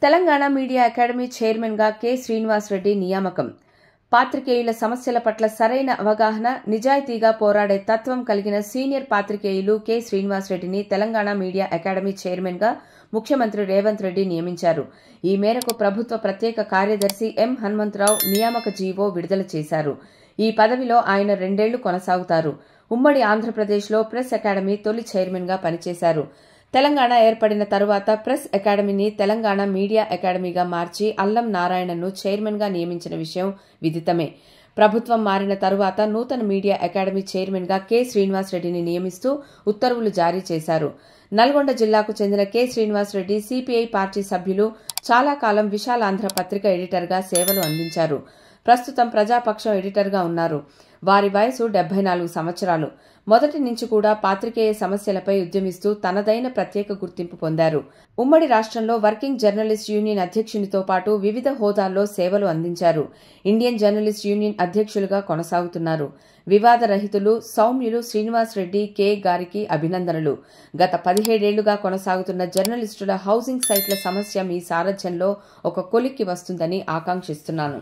Telangana media academy చైర్మన్గా K. Srinivasa Reddy నియామకం. పాత్రికేయుల సమస్యల పట్ల సరైన అవగాహన, నిజాయితీగా పోరాడే తత్వం కలిగిన సీనియర్ పాత్రికేయులు కె. శ్రీనివాసరెడ్డిని తెలంగాణ మీడియా అకాడమీ చైర్మన్గా ముఖ్యమంత్రి రేవంత్ రెడ్డి నియమించారు. ఈ మేరకు ప్రభుత్వ ప్రత్యేక కార్యదర్శి ఎం. హనుమంతరావు నియామక జీవో విడుదల చేశారు. ఈ పదవిలో ఆయన 2 ఏళ్లు కొనసాగుతారు. ఉమ్మడి ఆంధ్రప్రదేశ్లో ప్రెస్ అకాడమీ తొలి చైర్మన్గా పనిచేశారు. తెలంగాణ ఏర్పడిన తరువాత ప్రెస్ అకాడమీని తెలంగాణ మీడియా అకాడమీగా మార్చి అల్లం నారాయణను చైర్మన్గా నియమించిన విషయం విదితమే. ప్రభుత్వం మారిన తరువాత నూతన మీడియా అకాడమీ చైర్మన్గా కె. శ్రీనివాసరెడ్డిని నియమిస్తూ ఉత్తర్వులు జారీ చేశారు. నల్గొండ జిల్లాకు చెందిన కె. శ్రీనివాసరెడ్డి సిపిఐ పార్టీ సభ్యులు, చాలా కాలం విశాలాంధ్ర పత్రిక ఎడిటర్గా సేవలు అందించారు. ప్రస్తుతం ప్రజాపక్షం ఎడిటర్గా ఉన్నారు. వారి వయసు 74 సంవత్సరాలు. మొదటి నుంచి కూడా పాత్రికేయ సమస్యలపై ఉద్యమిస్తూ తనదైన ప్రత్యేక గుర్తింపు పొందారు. ఉమ్మడి రాష్ట్రంలో వర్కింగ్ జర్నలిస్ట్ యూనియన్ అధ్యక్షునితో పాటు వివిధ హోదాల్లో సేవలు అందించారు. ఇండియన్ జర్నలిస్ట్ యూనియన్ అధ్యక్షులుగా కొనసాగుతున్నారు. వివాద రహితులు, సౌమ్యులు శ్రీనివాసరెడ్డి కె. గారికి అభినందనలు. గత 17 ఏళ్లుగా కొనసాగుతున్న జర్నలిస్టుల హౌసింగ్ సైట్ల సమస్య మీ సారథ్యంలో ఒక కొలిక్కి వస్తుందని ఆకాంక్షిస్తున్నాను.